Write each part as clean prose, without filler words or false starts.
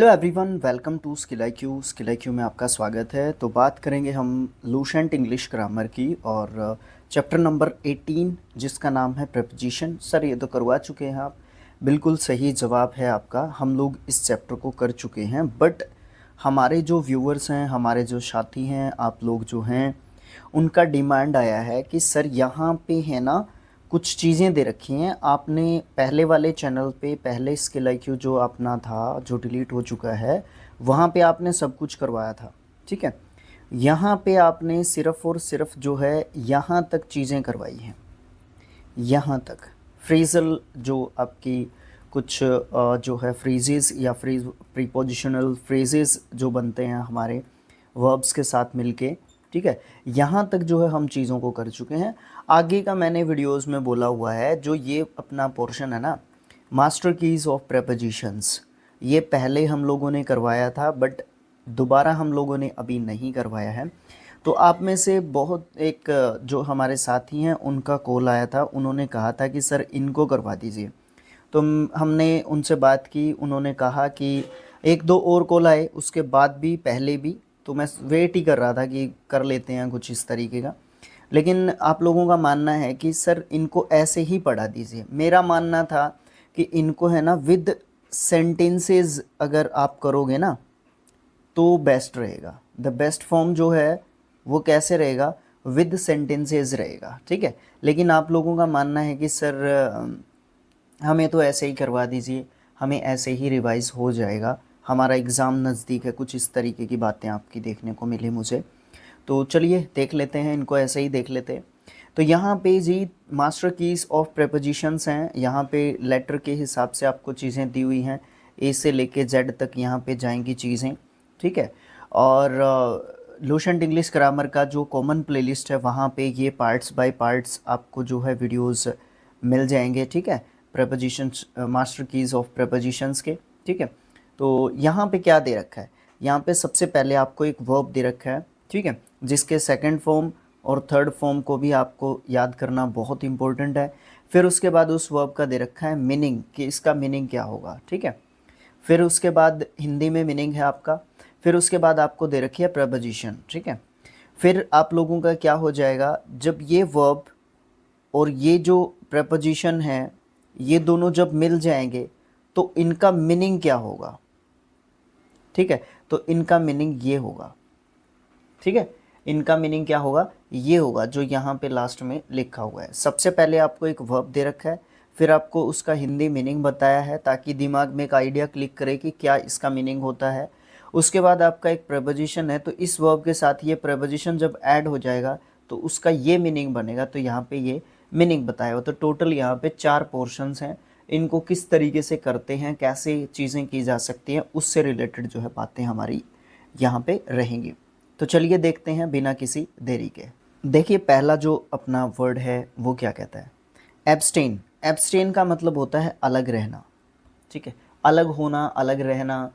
Hello everyone, welcome to Skill I Q में आपका स्वागत है। तो बात करेंगे हम लूसेंट इंग्लिश ग्रामर की और चैप्टर नंबर 18 जिसका नाम है प्रेपोजिशन। सर ये तो करवा चुके हैं आप। बिल्कुल सही जवाब है आपका। हम लोग इस चैप्टर को कर चुके हैं, बट हमारे जो व्यूअर्स हैं, हमारे जो साथी हैं, आप लोग जो हैं, उनका डिमांड आया है कि सर यहाँ पे है ना कुछ चीज़ें दे रखी हैं। आपने पहले वाले चैनल पे पहले स्किल आईक्यू जो अपना था, जो डिलीट हो चुका है, वहाँ पे आपने सब कुछ करवाया था, ठीक है। यहाँ पे आपने सिर्फ़ और सिर्फ जो है यहाँ तक चीज़ें करवाई हैं। यहाँ तक फ्रेज़ल जो आपकी कुछ जो है फ्रेजेस या फ्रेज प्रीपोजिशनल फ्रेजेस जो बनते हैं हमारे वर्ब्स के साथ मिलके, ठीक है, यहाँ तक जो है हम चीज़ों को कर चुके हैं। आगे का मैंने वीडियोस में बोला हुआ है, जो ये अपना पोर्शन है ना, मास्टर कीज़ ऑफ प्रेपोजिशंस, ये पहले हम लोगों ने करवाया था, बट दोबारा हम लोगों ने अभी नहीं करवाया है। तो आप में से बहुत एक जो हमारे साथी हैं, उनका कॉल आया था, उन्होंने कहा था कि सर इनको करवा दीजिए। तो हमने उनसे बात की, उन्होंने कहा कि एक दो और कॉल आए उसके बाद भी, पहले भी, तो मैं वेट ही कर रहा था कि कर लेते हैं कुछ इस तरीके का। लेकिन आप लोगों का मानना है कि सर इनको ऐसे ही पढ़ा दीजिए। मेरा मानना था कि इनको है ना विद सेंटेंसेस अगर आप करोगे ना तो बेस्ट रहेगा। द बेस्ट फॉर्म जो है वो कैसे रहेगा, विद सेंटेंसेस रहेगा, ठीक है। लेकिन आप लोगों का मानना है कि सर हमें तो ऐसे ही करवा दीजिए, हमें ऐसे ही रिवाइज़ हो जाएगा, हमारा एग्ज़ाम नज़दीक है, कुछ इस तरीके की बातें आपकी देखने को मिली मुझे। तो चलिए देख लेते हैं, इनको ऐसे ही देख लेते हैं। तो यहाँ पे जी मास्टर कीज़ ऑफ प्रेपोजिशंस हैं। यहाँ पे लेटर के हिसाब से आपको चीज़ें दी हुई हैं, ए से लेके जेड तक यहाँ पे जाएंगी चीज़ें, ठीक है। और लूसेंट इंग्लिश ग्रामर का जो कॉमन प्लेलिस्ट है, वहाँ पे ये पार्ट्स बाय पार्ट्स आपको जो है वीडियोस मिल जाएंगे, ठीक है। Prepositions, master keys of prepositions के, ठीक है। तो यहाँ पे क्या दे रखा है, यहाँ पे सबसे पहले आपको एक वर्ब दे रखा है, ठीक है, जिसके सेकंड फॉर्म और थर्ड फॉर्म को भी आपको याद करना बहुत इंपॉर्टेंट है। फिर उसके बाद उस वर्ब का दे रखा है मीनिंग, कि इसका मीनिंग क्या होगा, ठीक है। फिर उसके बाद हिंदी में मीनिंग है आपका। फिर उसके बाद आपको दे रखी है प्रपोजिशन, ठीक है। फिर आप लोगों का क्या हो जाएगा, जब ये वर्ब और ये जो प्रपोजिशन है, ये दोनों जब मिल जाएंगे तो इनका मीनिंग क्या होगा, ठीक है। तो इनका मीनिंग ये होगा, ठीक है। इनका मीनिंग क्या होगा, ये होगा जो यहाँ पे लास्ट में लिखा हुआ है। सबसे पहले आपको एक वर्ब दे रखा है, फिर आपको उसका हिंदी मीनिंग बताया है, ताकि दिमाग में एक आइडिया क्लिक करे कि क्या इसका मीनिंग होता है। उसके बाद आपका एक प्रपोजिशन है, तो इस वर्ब के साथ ये प्रपोजिशन जब ऐड हो जाएगा तो उसका ये मीनिंग बनेगा, तो यहाँ पे ये मीनिंग बताया हो। तो टोटल यहाँ पे 4 पोर्शंस हैं। इनको किस तरीके से करते हैं, कैसे चीज़ें की जा सकती हैं, उससे रिलेटेड जो है बातें हमारी यहाँ पे रहेंगी। तो चलिए देखते हैं बिना किसी देरी के। देखिए पहला जो अपना वर्ड है वो क्या कहता है, एब्स्टेन। एब्स्टेन का मतलब होता है अलग रहना, ठीक है। अलग होना, अलग रहना,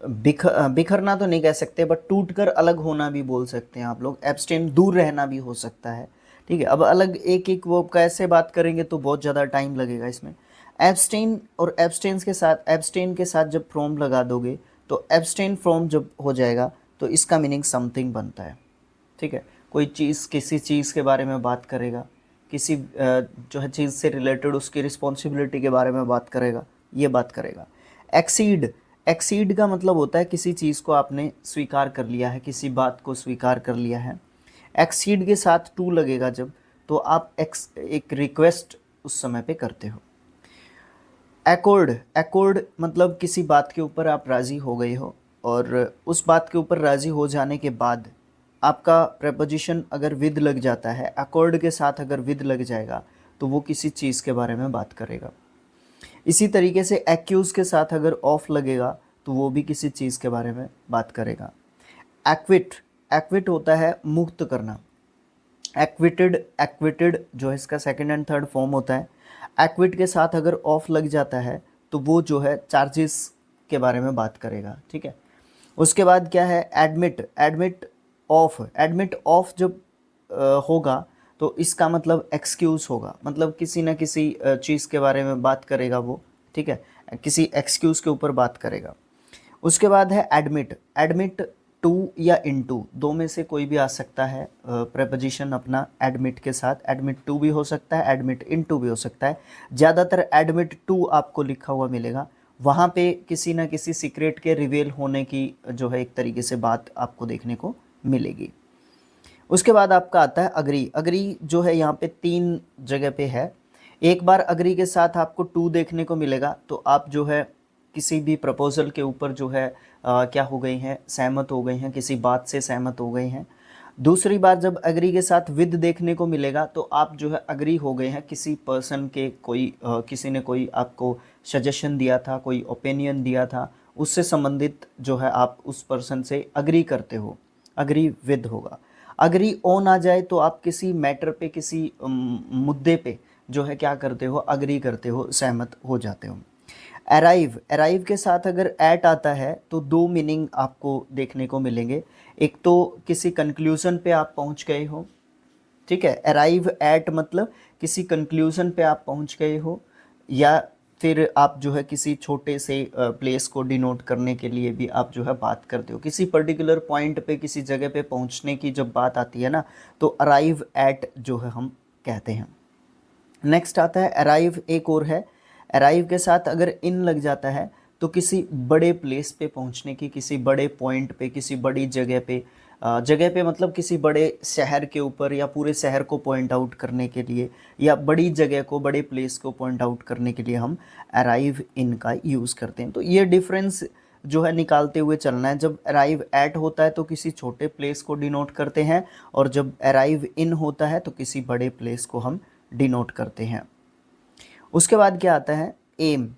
बिखरना तो नहीं कह सकते, बट टूटकर अलग होना भी बोल सकते हैं आप लोग। एब्स्टेन दूर रहना भी हो सकता है, ठीक है। अब अलग एक एक वर्ब का ऐसे बात करेंगे तो बहुत ज़्यादा टाइम लगेगा इसमें। एब्स्टेन और एब्स्टेन के साथ, एब्स्टेन के साथ जब फ्रॉम लगा दोगे तो एब्स्टेन फ्रॉम जब हो जाएगा तो इसका मीनिंग समथिंग बनता है, ठीक है। कोई चीज़, किसी चीज़ के बारे में बात करेगा, किसी जो है चीज़ से रिलेटेड उसकी रिस्पॉन्सिबिलिटी के बारे में बात करेगा, ये बात करेगा। एक्सीड, एक्सीड का मतलब होता है किसी चीज़ को आपने स्वीकार कर लिया है, किसी बात को स्वीकार कर लिया है। एक्सीड के साथ टू लगेगा जब, तो आप एक रिक्वेस्ट उस समय पे करते हो। एकॉर्ड, एकॉर्ड मतलब किसी बात के ऊपर आप राज़ी हो गए हो, और उस बात के ऊपर राज़ी हो जाने के बाद आपका प्रपोजिशन अगर विद लग जाता है, एकॉर्ड के साथ अगर विद लग जाएगा तो वो किसी चीज़ के बारे में बात करेगा। इसी तरीके से एक्यूज़ के साथ अगर ऑफ लगेगा तो वो भी किसी चीज़ के बारे में बात करेगा। एक्विट, एक्विट होता है मुक्त करना। एक्विटेड, एक्विटेड जो है इसका सेकंड एंड थर्ड फॉर्म होता है। एक्विट के साथ अगर ऑफ लग जाता है तो वो जो है चार्जेस के बारे में बात करेगा, ठीक है। उसके बाद क्या है, admit, admit of, admit of जब होगा तो इसका मतलब एक्सक्यूज़ होगा, मतलब किसी न किसी चीज़ के बारे में बात करेगा वो, ठीक है, किसी एक्सक्यूज़ के ऊपर बात करेगा। उसके बाद है एडमिट। एडमिट टू या इनटू, दो में से कोई भी आ सकता है प्रेपोजिशन अपना एडमिट के साथ। एडमिट टू भी हो सकता है, एडमिट इनटू भी हो सकता है। ज़्यादातर एडमिट टू आपको लिखा हुआ मिलेगा, वहाँ पे किसी ना किसी सीक्रेट के रिवील होने की जो है एक तरीके से बात आपको देखने को मिलेगी। उसके बाद आपका आता है अग्री। अग्री जो है यहाँ पे 3 जगह पे है। एक बार अग्री के साथ आपको टू देखने को मिलेगा, तो आप जो है किसी भी प्रपोजल के ऊपर जो है क्या हो गई हैं, सहमत हो गई हैं, किसी बात से सहमत हो गई हैं। दूसरी बार जब अग्री के साथ विद देखने को मिलेगा, तो आप जो है अग्री हो गए हैं किसी पर्सन के, कोई किसी ने कोई आपको सजेशन दिया था, कोई ओपिनियन दिया था, उससे संबंधित जो है आप उस पर्सन से अग्री करते हो, अग्री विद होगा। अग्री ऑन आ जाए तो आप किसी मैटर पे, किसी मुद्दे पे जो है क्या करते हो, अग्री करते हो, सहमत हो जाते हो। अराइव, अराइव के साथ अगर एट आता है तो 2 मीनिंग आपको देखने को मिलेंगे। एक तो किसी कंक्लूजन पे आप पहुंच गए हो, ठीक है, अराइव एट मतलब किसी कंक्लूजन पे आप पहुंच गए हो, या फिर आप जो है किसी छोटे से प्लेस को डिनोट करने के लिए भी आप जो है बात करते हो। किसी पर्टिकुलर पॉइंट पे, किसी जगह पे पहुंचने की जब बात आती है ना, तो अराइव एट जो है हम कहते हैं। नेक्स्ट आता है अराइव, एक और है। अराइव के साथ अगर इन लग जाता है तो किसी बड़े प्लेस पे पहुंचने की, किसी बड़े पॉइंट पे, किसी बड़ी जगह पे, जगह पे मतलब किसी बड़े शहर के ऊपर या पूरे शहर को पॉइंट आउट करने के लिए, या बड़ी जगह को, बड़े प्लेस को पॉइंट आउट करने के लिए हम अराइव इन का यूज़ करते हैं। तो ये डिफरेंस जो है निकालते हुए चलना है। जब अराइव एट होता है तो किसी छोटे प्लेस को डिनोट करते हैं, और जब अराइव इन होता है तो किसी बड़े प्लेस को हम डिनोट करते हैं। उसके बाद क्या आता है aim.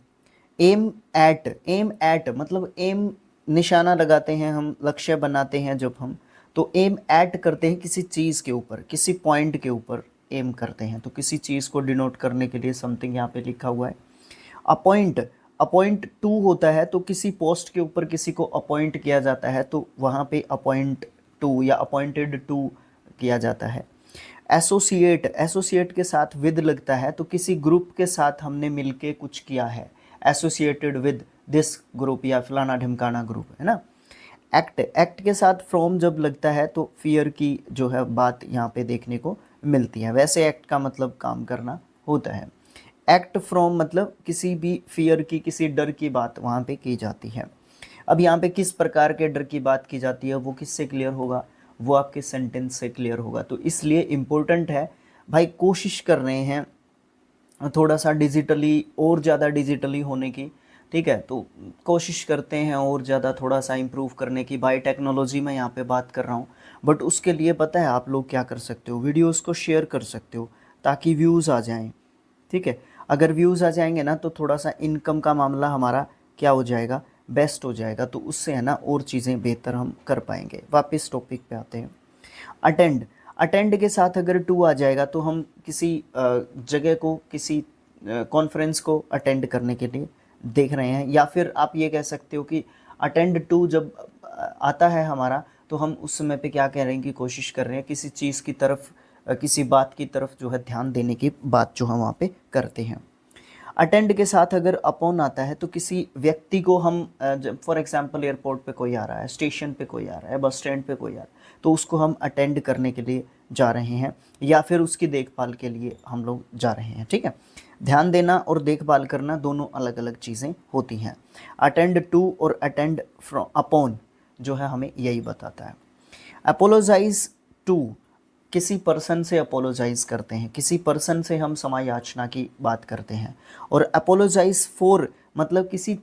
Aim at, aim at मतलब एम निशाना लगाते हैं हम, लक्ष्य बनाते हैं जब हम, तो एम एट करते हैं किसी चीज़ के ऊपर, किसी पॉइंट के ऊपर एम करते हैं। तो किसी चीज़ को डिनोट करने के लिए समथिंग यहाँ पे लिखा हुआ है। अपॉइंट, अपॉइंट टू होता है तो किसी पोस्ट के ऊपर किसी को अपॉइंट किया जाता है, तो वहाँ पे अपॉइंट टू या अपॉइंटेड टू किया जाता है। एसोसिएट, एसोसिएट के साथ विद लगता है तो किसी ग्रुप के साथ हमने मिलके कुछ किया है, एसोसिएटेड विद दिस ग्रुप या फलाना ढिमकाना ग्रुप, है ना। एक्ट, एक्ट के साथ फ्रॉम जब लगता है तो फियर की जो है बात यहाँ पे देखने को मिलती है। वैसे एक्ट का मतलब काम करना होता है। एक्ट फ्रॉम मतलब किसी भी फियर की, किसी डर की बात वहाँ पे की जाती है। अब यहाँ पे किस प्रकार के डर की बात की जाती है वो किससे क्लियर होगा, वो आपके सेंटेंस से क्लियर होगा। तो इसलिए इम्पोर्टेंट है भाई, कोशिश कर रहे हैं थोड़ा सा डिजिटली, और ज़्यादा डिजिटली होने की, ठीक है, तो कोशिश करते हैं और ज़्यादा थोड़ा सा इम्प्रूव करने की। बाय टेक्नोलॉजी में यहाँ पे बात कर रहा हूँ, बट उसके लिए पता है आप लोग क्या कर सकते हो, वीडियोस को शेयर कर सकते हो ताकि व्यूज़ आ जाएं, ठीक है। अगर व्यूज़ आ जाएंगे ना तो थोड़ा सा इनकम का मामला हमारा क्या हो जाएगा, बेस्ट हो जाएगा, तो उससे है ना और चीज़ें बेहतर हम कर पाएंगे। वापस टॉपिक पे आते हैं। अटेंड, अटेंड के साथ अगर टू आ जाएगा तो हम किसी जगह को, किसी कॉन्फ्रेंस को अटेंड करने के लिए देख रहे हैं, या फिर आप ये कह सकते हो कि अटेंड टू जब आता है हमारा तो हम उस समय पे क्या कह रहे हैं कि कोशिश कर रहे हैं किसी चीज़ की तरफ, किसी बात की तरफ जो है ध्यान देने की बात जो हम वहाँ पे करते हैं। अटेंड के साथ अगर अपॉन आता है तो किसी व्यक्ति को हम, फॉर एग्जांपल एयरपोर्ट पे कोई आ रहा है, स्टेशन पे कोई आ रहा है, बस स्टैंड पे कोई आ रहा है, तो उसको हम अटेंड करने के लिए जा रहे हैं, या फिर उसकी देखभाल के लिए हम लोग जा रहे हैं, ठीक है। ध्यान देना और देखभाल करना दोनों अलग अलग चीज़ें होती हैं। अटेंड टू और अटेंड फ्रॉम, अपॉन जो है हमें यही बताता है। अपोलोजाइज टू, किसी पर्सन से अपोलोजाइज करते हैं, किसी पर्सन से हम क्षमा याचना की बात करते हैं। और अपोलोजाइज फॉर मतलब किसी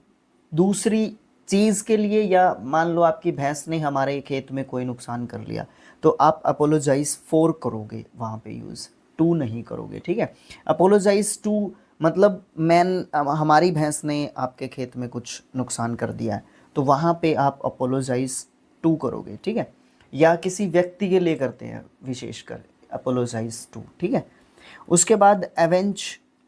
दूसरी चीज़ के लिए, या मान लो आपकी भैंस ने हमारे खेत में कोई नुकसान कर लिया तो आप अपोलोजाइज फॉर करोगे, वहाँ पे यूज़ टू नहीं करोगे, ठीक है। अपोलोजाइज टू मतलब हमारी भैंस ने आपके खेत में कुछ नुकसान कर दिया है, तो वहाँ पे आप अपोलोजाइज टू करोगे, ठीक है। या किसी व्यक्ति के लिए करते हैं विशेषकर अपोलोजाइज टू, ठीक है। उसके बाद एवेंज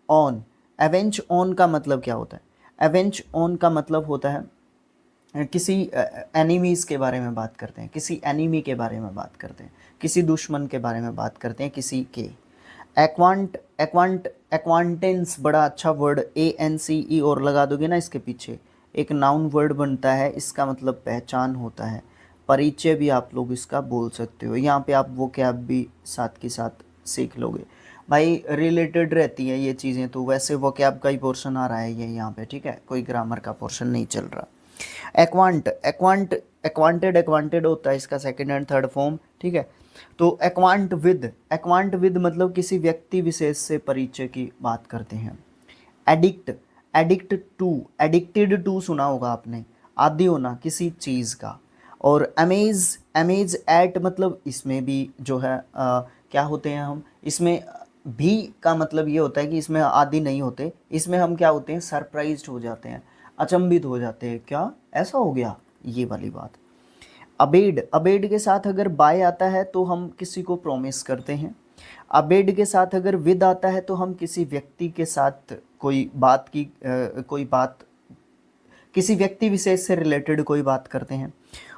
ऑन, एवेंज ऑन का मतलब क्या होता है, एवेंज ऑन का मतलब होता है किसी एनिमीज़ के बारे में बात करते हैं, किसी एनिमी के बारे में बात करते हैं, किसी दुश्मन के बारे में बात करते हैं, किसी के। एक्वांट, एक्वांटेंस बड़ा अच्छा वर्ड, ANCE और लगा दोगे ना इसके पीछे, एक नाउन वर्ड बनता है, इसका मतलब पहचान होता है। परिचय भी आप लोग इसका बोल सकते हो। यहाँ पे आप वो क्या भी साथ के साथ सीख लोगे भाई, रिलेटेड रहती है ये चीज़ें। तो वैसे वो क्या का ही पोर्शन आ रहा है ये यहाँ पे, ठीक है, कोई ग्रामर का पोर्शन नहीं चल रहा। एक्वांट, एक्वांट, एक्वांटेड, एक्वांटेड होता है इसका सेकंड एंड थर्ड फॉर्म, ठीक है। तो एक्वांट विद मतलब किसी व्यक्ति विशेष से परिचय की बात करते हैं। Addict, addict to, addicted to सुना होगा आपने, आदी होना किसी चीज़ का। और अमेज, अमेज एट मतलब इसमें भी जो है क्या होते हैं हम, इसमें भी का मतलब ये होता है कि इसमें आदी नहीं होते, इसमें हम क्या होते हैं, सरप्राइज्ड हो जाते हैं, अचंभित हो जाते हैं, क्या ऐसा हो गया, ये वाली बात। अबेड, अबेड के साथ अगर बाय आता है तो हम किसी को प्रॉमिस करते हैं। अबेड के साथ अगर विद आता है तो हम किसी व्यक्ति के साथ कोई बात की कोई बात, किसी व्यक्ति विशेष से रिलेटेड कोई बात करते हैं।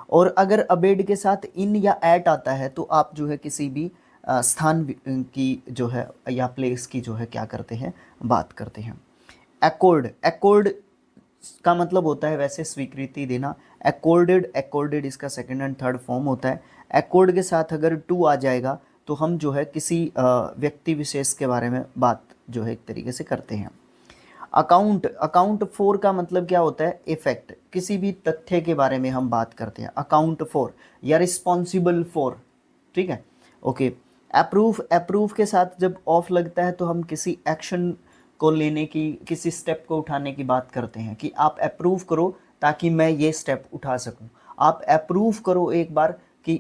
और अगर अबेड के साथ इन या एट आता है तो आप जो है किसी भी स्थान की जो है या प्लेस की जो है क्या करते हैं, बात करते हैं। एक्कोर्ड, एक्कोर्ड का मतलब होता है वैसे स्वीकृति देना। एक्कोर्डेड, एक्कोर्डेड इसका सेकंड एंड थर्ड फॉर्म होता है। एक्कोर्ड के साथ अगर टू आ जाएगा तो हम जो है किसी व्यक्ति विशेष के बारे में बात जो है एक तरीके से करते हैं। अकाउंट, अकाउंट फॉर का मतलब क्या होता है, इफेक्ट, किसी भी तथ्य के बारे में हम बात करते हैं। अकाउंट फॉर या रिस्पॉन्सिबल फॉर, ठीक है, ओके। अप्रूव, अप्रूव के साथ जब ऑफ लगता है तो हम किसी एक्शन को लेने की, किसी स्टेप को उठाने की बात करते हैं कि आप अप्रूव करो ताकि मैं ये स्टेप उठा सकूं। आप अप्रूव करो एक बार कि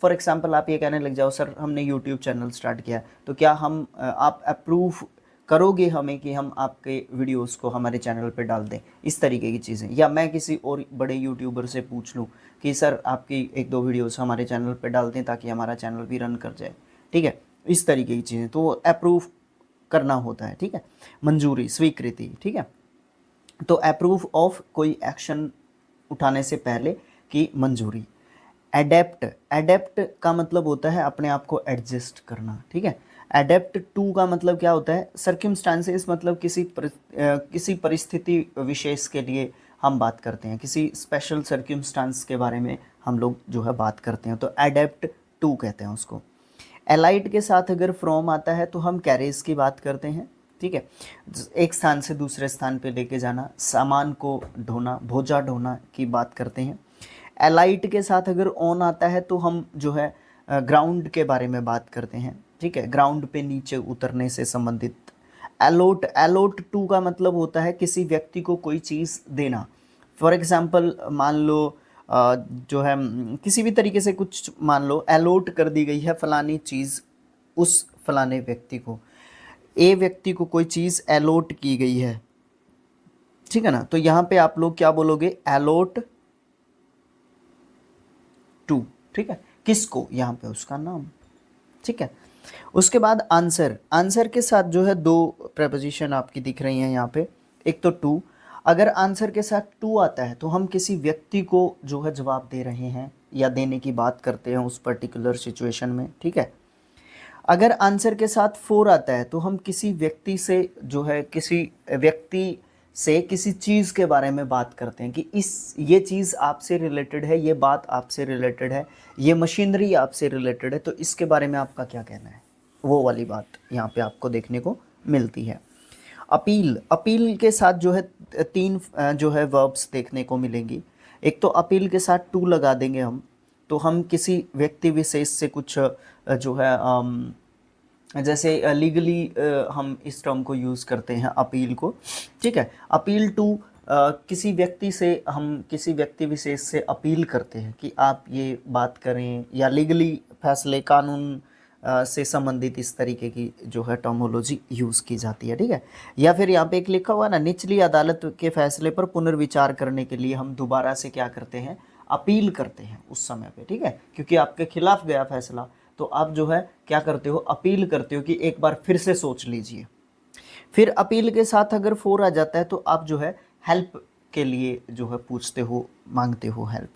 फॉर एग्जांपल आप ये कहने लग जाओ, सर हमने यूट्यूब चैनल स्टार्ट किया, तो क्या हम आप अप्रूव करोगे हमें कि हम आपके वीडियोस को हमारे चैनल पे डाल दें, इस तरीके की चीज़ें। या मैं किसी और बड़े यूट्यूबर से पूछ लूँ कि सर आपकी एक दो वीडियोस हमारे चैनल पे डाल दें ताकि हमारा चैनल भी रन कर जाए, ठीक है, इस तरीके की चीज़ें। तो अप्रूव करना होता है, ठीक है, मंजूरी, स्वीकृति, ठीक है। तो अप्रूव ऑफ कोई एक्शन उठाने से पहले की मंजूरी। एडेप्ट, एडेप्ट का मतलब होता है अपने आप को एडजस्ट करना, ठीक है। एडेप्ट टू का मतलब क्या होता है, सर्कमस्टांसेस मतलब किसी परिस्थिति विशेष के लिए हम बात करते हैं, किसी स्पेशल सर्कमस्टांस के बारे में हम लोग जो है बात करते हैं, तो एडेप्ट टू कहते हैं उसको। एलाइट के साथ अगर फ्रॉम आता है तो हम कैरेज की बात करते हैं, ठीक है, एक स्थान से दूसरे स्थान पे लेके जाना, सामान को ढोना, भोजा ढोना की बात करते हैं। एलाइट के साथ अगर ऑन आता है तो हम जो है ग्राउंड के बारे में बात करते हैं, ठीक है, ग्राउंड पे नीचे उतरने से संबंधित। एलोट, एलोट टू का मतलब होता है किसी व्यक्ति को कोई चीज़ देना। फॉर एग्जांपल मान लो जो है किसी भी तरीके से कुछ मान लो एलोट कर दी गई है फलानी चीज़ उस फलाने व्यक्ति को, ए व्यक्ति को कोई चीज़ एलोट की गई है, ठीक है ना। तो यहाँ पे आप लोग क्या बोलोगे, एलोट टू, ठीक है, किसको, यहाँ पे उसका नाम, ठीक है। उसके बाद आंसर, आंसर के साथ जो है दो प्रपोजिशन आपकी दिख रही हैं यहाँ पे, एक तो टू, अगर आंसर के साथ टू आता है तो हम किसी व्यक्ति को जो है जवाब दे रहे हैं या देने की बात करते हैं उस पर्टिकुलर सिचुएशन में, ठीक है। अगर आंसर के साथ फोर आता है तो हम किसी व्यक्ति से जो है किसी व्यक्ति से किसी चीज़ के बारे में बात करते हैं कि ये चीज़ आपसे रिलेटेड है, ये बात आपसे रिलेटेड है, ये मशीनरी आपसे रिलेटेड है, तो इसके बारे में आपका क्या कहना है, वो वाली बात यहाँ पे आपको देखने को मिलती है। अपील, अपील के साथ जो है तीन जो है वर्ब्स देखने को मिलेंगी। एक तो अपील के साथ टू लगा देंगे हम, तो हम किसी व्यक्ति विशेष से कुछ जो है जैसे लीगली हम इस टर्म को यूज़ करते हैं अपील को, ठीक है। अपील टू किसी व्यक्ति से, हम किसी व्यक्ति विशेष से अपील करते हैं कि आप ये बात करें, या लीगली फैसले, कानून से संबंधित इस तरीके की जो है टर्मोलॉजी यूज़ की जाती है, ठीक है। या फिर यहाँ पे एक लिखा हुआ ना, निचली अदालत के फैसले पर पुनर्विचार करने के लिए हम दोबारा से क्या करते हैं, अपील करते हैं उस समय पे, ठीक है, क्योंकि आपके खिलाफ गया फैसला, तो आप जो है क्या करते हो, अपील करते हो कि एक बार फिर से सोच लीजिए। फिर अपील के साथ अगर फोर आ जाता है तो आप जो है हेल्प के लिए जो है पूछते हो, मांगते हो हेल्प।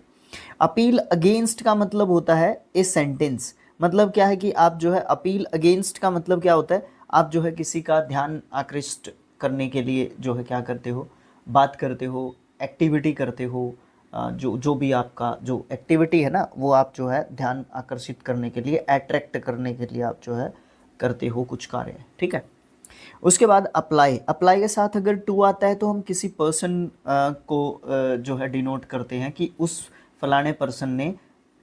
अपील अगेंस्ट का मतलब होता है ए सेंटेंस, मतलब क्या है कि आप जो है अपील अगेंस्ट का मतलब क्या होता है, आप जो है किसी का ध्यान आकृष्ट करने के लिए जो है क्या करते हो, बात करते हो, एक्टिविटी करते हो, जो जो भी आपका जो एक्टिविटी है ना, वो आप जो है ध्यान आकर्षित करने के लिए, अट्रैक्ट करने के लिए आप जो है करते हो कुछ कार्य, ठीक है। उसके बाद अप्लाई, अप्लाई के साथ अगर टू आता है तो हम किसी पर्सन को जो है डिनोट करते हैं कि उस फलाने पर्सन ने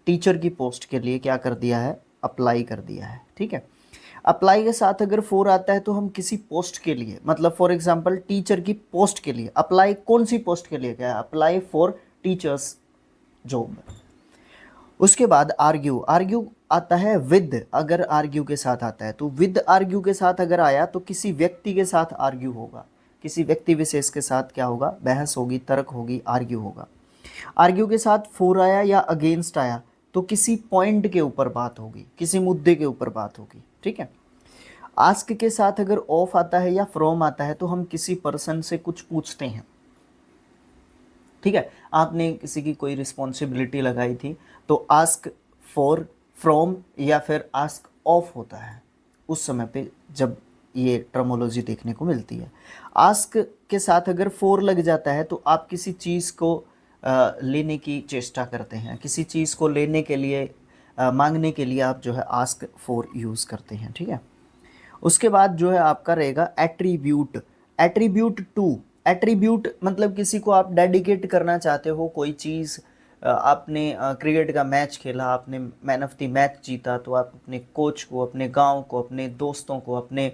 टीचर की पोस्ट के लिए क्या कर दिया है, अप्लाई कर दिया है, ठीक है। अप्लाई के साथ अगर फोर आता है तो हम किसी पोस्ट के लिए, मतलब फॉर एग्जांपल टीचर की पोस्ट के लिए अप्लाई, कौन सी पोस्ट के लिए, क्या है, अप्लाई फॉर टीचर्स जॉब। उसके बाद आर्ग्यू, आर्ग्यू आता है विद, अगर आर्ग्यू के साथ आता है तो विद आर्ग्यू के साथ अगर आया तो किसी व्यक्ति के साथ आर्ग्यू होगा, किसी व्यक्ति विशेष के साथ क्या होगा, बहस होगी, तर्क होगी, आर्ग्यू होगा। आर्ग्यू के साथ फोर आया या अगेंस्ट आया तो किसी पॉइंट के ऊपर बात होगी, किसी मुद्दे के ऊपर बात होगी, ठीक है। आस्क के साथ अगर ऑफ आता है या फ्रॉम आता है तो हम किसी पर्सन से कुछ पूछते हैं, ठीक है। आपने किसी की कोई रिस्पॉन्सिबिलिटी लगाई थी तो आस्क फॉर, फ्रॉम या फिर आस्क ऑफ होता है उस समय पे जब ये टर्मोलॉजी देखने को मिलती है। आस्क के साथ अगर फॉर लग जाता है तो आप किसी चीज़ को लेने की चेष्टा करते हैं, किसी चीज़ को लेने के लिए, मांगने के लिए आप जो है आस्क फॉर यूज़ करते हैं, ठीक है। उसके बाद जो है आपका रहेगा एट्रीब्यूट, एट्रीब्यूट टू, एट्रीब्यूट मतलब किसी को आप डेडिकेट करना चाहते हो कोई चीज़, आपने क्रिकेट का मैच खेला, आपने मैन ऑफ द मैच जीता तो आप अपने कोच को, अपने गांव को, अपने दोस्तों को, अपने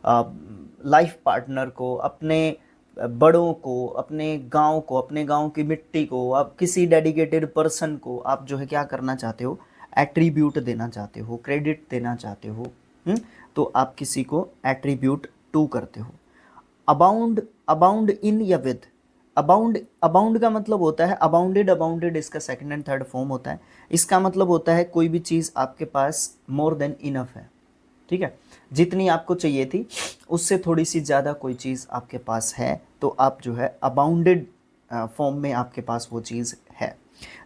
लाइफ पार्टनर को, अपने बड़ों को, अपने गांव को, अपने गांव की मिट्टी को, आप किसी डेडिकेटेड पर्सन को आप जो है क्या करना चाहते हो, एट्रीब्यूट देना चाहते हो, क्रेडिट देना चाहते हो, तो आप किसी को एट्रीब्यूट टू करते हो। अबाउंड, अबाउंड इन या विद, अबाउंड, अबाउंड का मतलब होता है अबाउंडेड, अबाउंडेड इसका सेकंड एंड थर्ड फॉर्म होता है। इसका मतलब होता है कोई भी चीज़ आपके पास मोर देन इनफ है, ठीक है, जितनी आपको चाहिए थी उससे थोड़ी सी ज़्यादा कोई चीज़ आपके पास है तो आप जो है अबाउंडेड फॉर्म में आपके पास वो चीज़ है।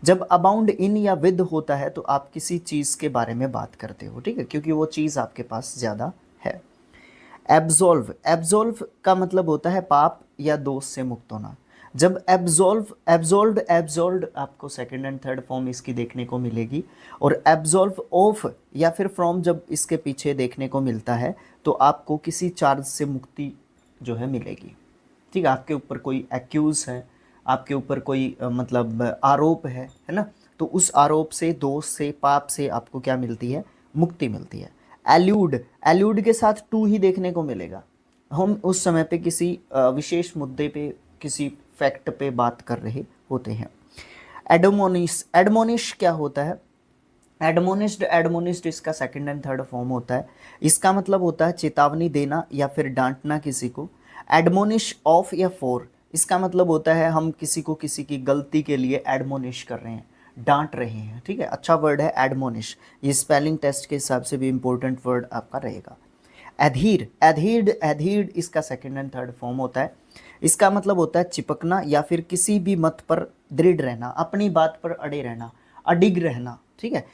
जब अबाउंड इन या विद होता है तो आप किसी चीज़ के बारे में बात करते हो, ठीक है, क्योंकि वो चीज़ आपके पास ज़्यादा है। एब्जॉल्व, एब्जॉल्व का मतलब होता है पाप या दोष से मुक्त होना। जब एब्जॉल्व, एब्जॉल्व, एब्जॉल्व आपको सेकंड एंड थर्ड फॉर्म इसकी देखने को मिलेगी, और एब्जॉल्व ऑफ या फिर फ्रॉम जब इसके पीछे देखने को मिलता है तो आपको किसी चार्ज से मुक्ति जो है मिलेगी, ठीक है। आपके ऊपर कोई एक्यूज़ है, आपके ऊपर कोई मतलब आरोप है ना, तो उस आरोप से, दोष से, पाप से आपको क्या मिलती है, मुक्ति मिलती है। एल्यूड, एल्यूड के साथ टू ही देखने को मिलेगा, हम उस समय पे किसी विशेष मुद्दे पे, किसी फैक्ट पे बात कर रहे होते हैं। एडमोनिश, एडमोनिश क्या होता है, एडमोनिस्ड, एडमोनिस्ड इसका सेकंड एंड थर्ड फॉर्म होता है। इसका मतलब होता है चेतावनी देना या फिर डांटना किसी को। एडमोनिश ऑफ या फॉर, इसका मतलब होता है हम किसी को किसी की गलती के लिए एडमोनिश कर रहे हैं, डांट रहे हैं, ठीक है, अच्छा वर्ड है एडमोनिश, ये स्पेलिंग टेस्ट के हिसाब से भी इंपॉर्टेंट वर्ड आपका रहेगा। एधीर, एधीर्ड, एधीर्ड इसका सेकंड एंड थर्ड फॉर्म होता है। इसका मतलब होता है चिपकना या फिर किसी भी मत पर दृढ़ रहना, अपनी बात पर अड़े रहना, अडिग रहना, ठीक है।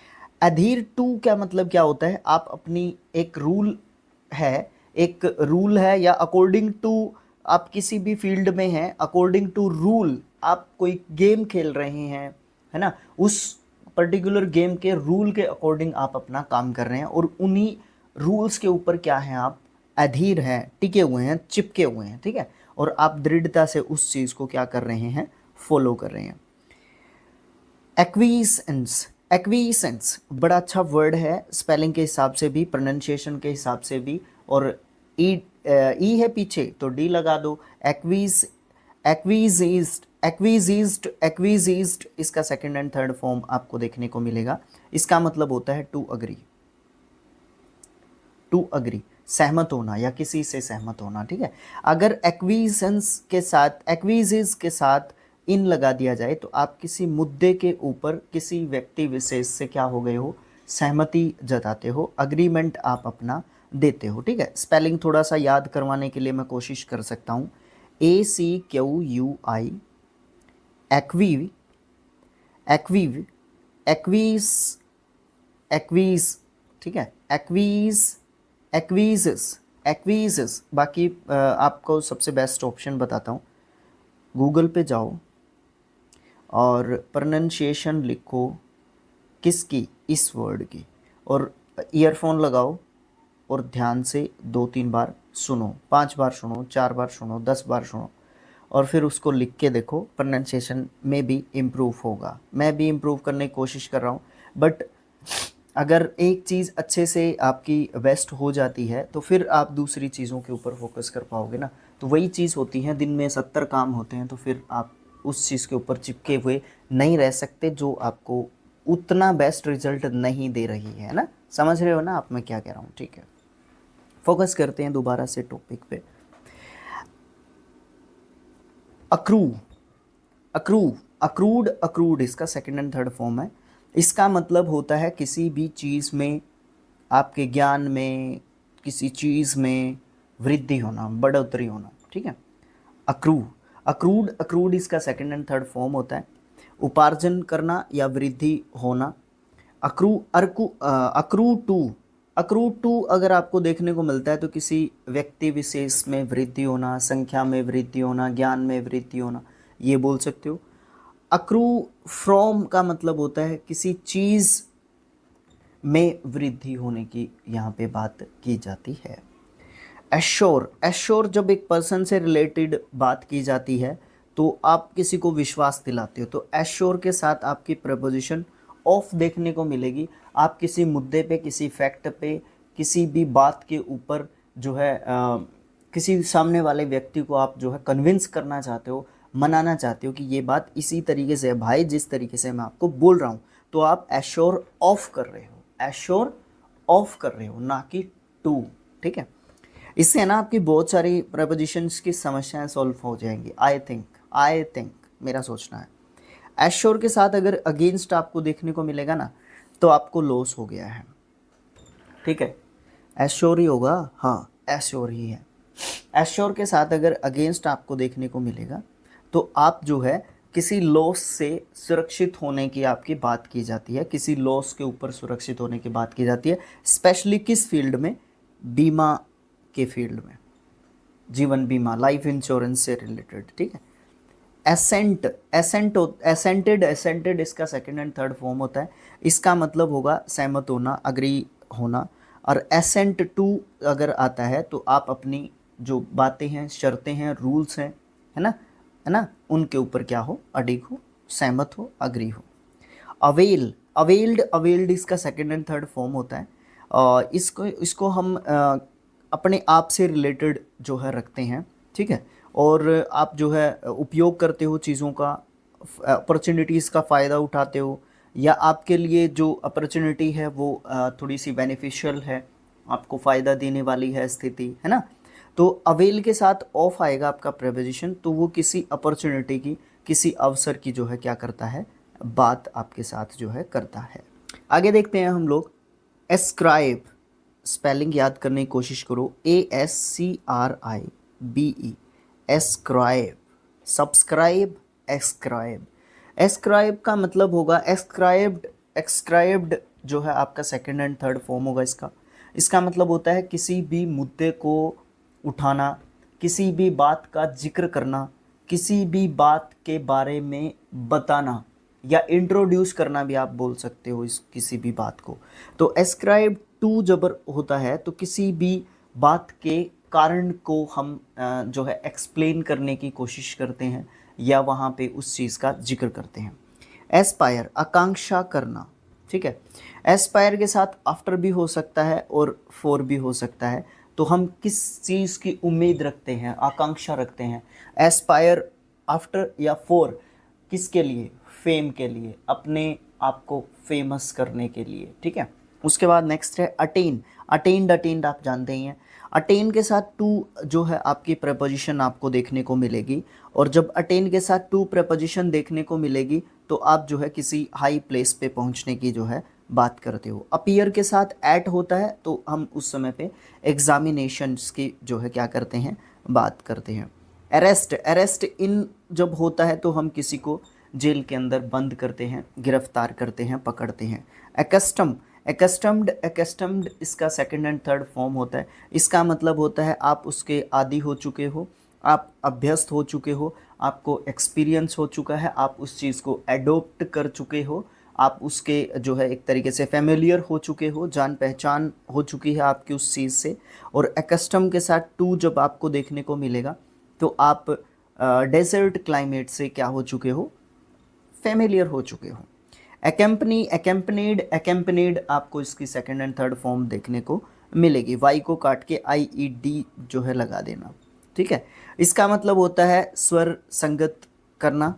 अधीर टू क्या मतलब क्या होता है, आप अपनी एक रूल है, एक रूल है या अकॉर्डिंग टू आप किसी भी फील्ड में हैं, अकॉर्डिंग टू रूल आप कोई गेम खेल रहे हैं, है ना, उस पर्टिकुलर गेम के रूल के अकॉर्डिंग आप अपना काम कर रहे हैं और उन्हीं रूल्स के ऊपर क्या है, आप अधीर हैं, टिके हुए हैं, चिपके हुए हैं, ठीक है, और आप दृढ़ता से उस चीज़ को क्या कर रहे हैं, फॉलो कर रहे हैं। एक्वीसेंस, एक्वीसेंस बड़ा अच्छा वर्ड है स्पेलिंग के हिसाब से भी, प्रोनाउंसिएशन के हिसाब से भी, और ई है पीछे तो डी लगा दो। एक्वीज, एक्वीजीज्ड, एक्वीजीज्ड, एक्वीजीज्ड इसका सेकंड एंड थर्ड फॉर्म आपको देखने को मिलेगा। इसका मतलब होता है टू अग्री, टू अग्री सहमत होना या किसी से सहमत होना, ठीक है। अगर एक्वीजेंस के साथ, एक्वीजीज के साथ इन लगा दिया जाए तो आप किसी मुद्दे के ऊपर किसी व्यक्ति विशेष से क्या हो गए हो, सहमति जताते हो, अग्रीमेंट आप अपना देते हो, ठीक है। स्पेलिंग थोड़ा सा याद करवाने के लिए मैं कोशिश कर सकता हूँ। ACQUI, एक्वीव, एक्वीव, एक्वीज, एक्वीज, ठीक है, एक्वीज, एक्वीजेस, एक्वीजेस। बाकी आपको सबसे बेस्ट ऑप्शन बताता हूँ, गूगल पे जाओ, और प्रोनाउंसिएशन लिखो किसकी, इस वर्ड की, और ईयरफोन लगाओ और ध्यान से 2-3 बार सुनो, 5 बार सुनो, 4 बार सुनो, 10 बार सुनो, और फिर उसको लिख के देखो। प्रोनाउंसिएशन में भी इम्प्रूव होगा। मैं भी इम्प्रूव करने की कोशिश कर रहा हूँ, बट अगर एक चीज़ अच्छे से आपकी बेस्ट हो जाती है तो फिर आप दूसरी चीज़ों के ऊपर फोकस कर पाओगे ना। तो वही चीज़ होती है, दिन में 70 काम होते हैं, तो फिर आप उस चीज़ के ऊपर चिपके हुए नहीं रह सकते जो आपको उतना बेस्ट रिजल्ट नहीं दे रही है ना। समझ रहे हो ना आप मैं क्या कह रहा हूँ? ठीक है, फोकस करते हैं दोबारा से टॉपिक पे। अक्रू, अक्रू, अक्रूड, अक्रूड इसका सेकंड एंड थर्ड फॉर्म है। इसका मतलब होता है किसी भी चीज़ में, आपके ज्ञान में, किसी चीज़ में वृद्धि होना, बढ़ोतरी होना। ठीक है, अक्रू, अक्रूड, अक्रूड इसका सेकंड एंड थर्ड फॉर्म होता है। उपार्जन करना या वृद्धि होना। Accrue, accrue to, accrue to अगर आपको देखने को मिलता है तो किसी व्यक्ति विशेष में वृद्धि होना, संख्या में वृद्धि होना, ज्ञान में वृद्धि होना, ये बोल सकते हो। अक्रू फ्रॉम का मतलब होता है किसी चीज़ में वृद्धि होने की यहाँ पे बात की जाती है। एश्योर, एश्योर जब एक पर्सन से रिलेटेड बात की जाती है तो आप किसी को विश्वास दिलाते हो, तो एश्योर के साथ आपकी प्रपोजिशन ऑफ देखने को मिलेगी। आप किसी मुद्दे पे, किसी फैक्ट पे, किसी भी बात के ऊपर जो है किसी सामने वाले व्यक्ति को आप जो है कन्विंस करना चाहते हो, मनाना चाहते हो कि ये बात इसी तरीके से है भाई, जिस तरीके से मैं आपको बोल रहा हूँ, तो आप एश्योर ऑफ कर रहे हो, एश्योर ऑफ कर रहे हो, ना कि टू। ठीक है, इससे है ना आपकी बहुत सारी प्रपोजिशंस की समस्याएं सॉल्व हो जाएंगी। आई थिंक मेरा सोचना है। एश्योर के साथ अगर अगेंस्ट आपको देखने को मिलेगा ना तो आपको लॉस हो गया है। ठीक है, एश्योर ही होगा, हाँ एश्योर ही है। एश्योर के साथ अगर अगेंस्ट आपको देखने को मिलेगा तो आप जो है किसी लॉस से सुरक्षित होने की आपकी बात की जाती है, किसी लॉस के ऊपर सुरक्षित होने की बात की जाती है। स्पेशली किस फील्ड में? बीमा के फील्ड में, जीवन बीमा, लाइफ इंश्योरेंस से रिलेटेड। ठीक है, एसेंट, एसेंटेड, एसेंटेड इसका सेकंड एंड थर्ड फॉर्म होता है। इसका मतलब होगा सहमत होना, अग्री होना। और एसेंट टू अगर आता है तो आप अपनी जो बातें हैं, शर्तें हैं, रूल्स हैं, है ना, उनके ऊपर क्या हो? अडिग हो, सहमत हो, अग्री हो। अवेल, अवेल्ड, अवेल्ड इसका सेकंड एंड थर्ड फॉर्म होता है। इसको हम अपने आप से रिलेटेड जो है रखते हैं। ठीक है, और आप जो है उपयोग करते हो चीज़ों का, अपॉर्चुनिटीज़ का फ़ायदा उठाते हो, या आपके लिए जो अपॉर्चुनिटी है वो थोड़ी सी बेनिफिशियल है, आपको फ़ायदा देने वाली है स्थिति, है ना। तो अवेल के साथ ऑफ आएगा आपका प्रेपोजिशन, तो वो किसी अपॉर्चुनिटी की, किसी अवसर की जो है क्या करता है, बात आपके साथ जो है करता है। आगे देखते हैं हम लोग। एस्क्राइब, स्पेलिंग याद करने की कोशिश करो, ASCRIBE, ascribe. Subscribe, ascribe. Ascribe का मतलब होगा एस्क्राइब्ड, एक्सक्राइब्ड जो है आपका सेकंड एंड थर्ड फॉर्म होगा इसका। इसका मतलब होता है किसी भी मुद्दे को उठाना, किसी भी बात का जिक्र करना, किसी भी बात के बारे में बताना, या इंट्रोड्यूस करना भी आप बोल सकते हो इस किसी भी बात को। तो एस्क्राइब टू जब होता है तो किसी भी बात के कारण को हम जो है एक्सप्लेन करने की कोशिश करते हैं, या वहाँ पे उस चीज़ का जिक्र करते हैं। एस्पायर, आकांक्षा करना। ठीक है, एस्पायर के साथ आफ्टर भी हो सकता है और फॉर भी हो सकता है। तो हम किस चीज़ की उम्मीद रखते हैं, आकांक्षा रखते हैं, एस्पायर आफ्टर या फॉर, किसके लिए? फेम के लिए, अपने आप को फेमस करने के लिए। ठीक है, उसके बाद नेक्स्ट है अटेन, अटेंड, अटेंड आप जानते ही हैं। अटेन के साथ टू जो है आपकी प्रपोजिशन आपको देखने को मिलेगी, और जब अटेन के साथ टू प्रपोजिशन देखने को मिलेगी तो आप जो है किसी हाई प्लेस पे पहुंचने की जो है बात करते हो। अपीयर के साथ एट होता है तो हम उस समय पे एग्जामिनेशंस की जो है क्या करते हैं, बात करते हैं। अरेस्ट, अरेस्ट इन जब होता है तो हम किसी को जेल के अंदर बंद करते हैं, गिरफ्तार करते हैं, पकड़ते हैं। एकस्टम, एकस्टम्ड, एकस्टम्ड इसका सेकंड एंड थर्ड फॉर्म होता है। इसका मतलब होता है आप उसके आदी हो चुके हो, आप अभ्यस्त हो चुके हो, आपको एक्सपीरियंस हो चुका है, आप उस चीज़ को एडोप्ट कर चुके हो, आप उसके जो है एक तरीके से फेमिलियर हो चुके हो, जान पहचान हो चुकी है आपकी उस चीज़ से। और एकस्टम के साथ टू जब आपको देखने को मिलेगा तो आप डेजर्ट क्लाइमेट से क्या हो चुके हो, फेमिलियर हो चुके हो। एकम्पनी, एकम्पनीड, एकम्पनीड आपको इसकी सेकंड एंड थर्ड फॉर्म देखने को मिलेगी। वाई को काट के आई ई डी जो है लगा देना, ठीक है। इसका मतलब होता है स्वर संगत करना,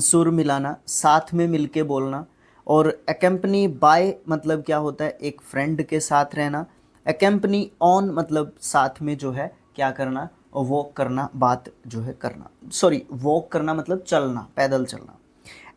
सुर मिलाना, साथ में मिलके बोलना। और एकम्पनी बाय मतलब क्या होता है, एक फ्रेंड के साथ रहना। एकम्पनी ऑन मतलब साथ में जो है क्या करना, वॉक करना, बात जो है करना, सॉरी वॉक करना मतलब चलना, पैदल चलना।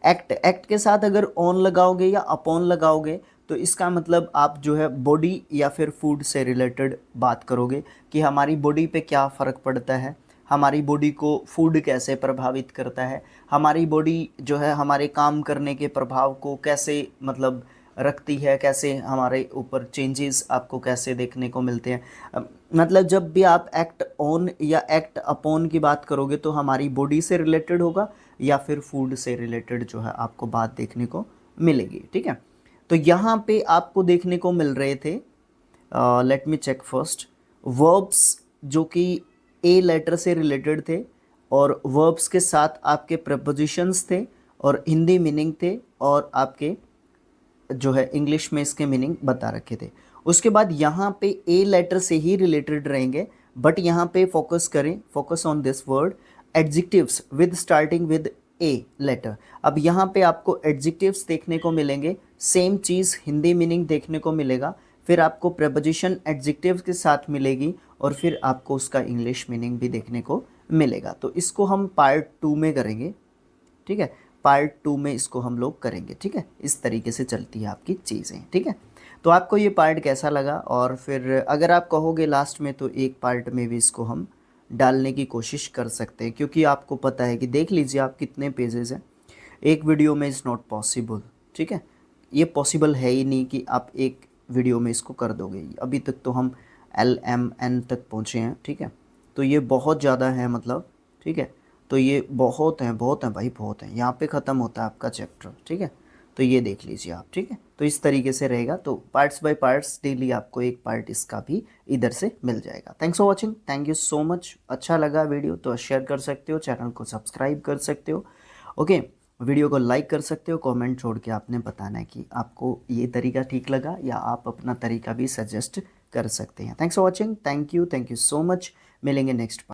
एक्ट, एक्ट के साथ अगर ऑन लगाओगे या अपॉन लगाओगे तो इसका मतलब आप जो है बॉडी या फिर फूड से रिलेटेड बात करोगे कि हमारी बॉडी पे क्या फ़र्क पड़ता है, हमारी बॉडी को फूड कैसे प्रभावित करता है, हमारी बॉडी जो है हमारे काम करने के प्रभाव को कैसे मतलब रखती है, कैसे हमारे ऊपर चेंजेस आपको कैसे देखने को मिलते हैं। मतलब जब भी आप एक्ट ऑन या एक्ट अपॉन की बात करोगे तो हमारी बॉडी से रिलेटेड होगा या फिर फूड से रिलेटेड जो है आपको बात देखने को मिलेगी, ठीक है। तो यहाँ पे आपको देखने को मिल रहे थे, let me check first, verbs जो कि ए लेटर से रिलेटेड थे और वर्ब्स के साथ आपके प्रपोजिशंस थे और हिंदी मीनिंग थे और आपके जो है इंग्लिश में इसके मीनिंग बता रखे थे। उसके बाद यहाँ पे ए लेटर से ही रिलेटेड रहेंगे, बट यहाँ पे फोकस करें, focus on this word adjectives with starting with A letter. अब यहाँ पे आपको एडजेक्टिव्स देखने को मिलेंगे, सेम चीज़ हिंदी मीनिंग देखने को मिलेगा, फिर आपको प्रपोजिशन एडजेक्टिव्स के साथ मिलेगी और फिर आपको उसका इंग्लिश मीनिंग भी देखने को मिलेगा। तो इसको हम पार्ट 2 में करेंगे, ठीक है। पार्ट 2 में इसको हम लोग करेंगे, ठीक है। इस तरीके से चलती है आपकी चीज़ें, ठीक है। तो आपको ये पार्ट कैसा लगा, और फिर अगर आप कहोगे लास्ट में तो एक पार्ट में भी इसको हम डालने की कोशिश कर सकते हैं, क्योंकि आपको पता है कि देख लीजिए आप कितने पेजेस हैं, एक वीडियो में इज़ नॉट पॉसिबल, ठीक है। ये पॉसिबल है ही नहीं कि आप एक वीडियो में इसको कर दोगे। अभी तक तो हम LMN तक पहुँचे हैं, ठीक है। तो ये बहुत ज़्यादा है मतलब, ठीक है। तो ये बहुत हैं भाई, बहुत हैं। यहाँ पे ख़त्म होता है आपका चैप्टर, ठीक है। तो ये देख लीजिए आप, ठीक है। तो इस तरीके से रहेगा, तो पार्ट्स बाय पार्ट्स डेली आपको एक पार्ट इसका भी इधर से मिल जाएगा। Thanks for watching, thank you so much. अच्छा लगा वीडियो तो शेयर कर सकते हो, चैनल को सब्सक्राइब कर सकते हो, ओके। वीडियो को लाइक कर सकते हो, कमेंट छोड़ के आपने बताना है कि आपको ये तरीका ठीक लगा या आप अपना तरीका भी सजेस्ट कर सकते हैं। Thanks for watching, thank you so much. मिलेंगे नेक्स्ट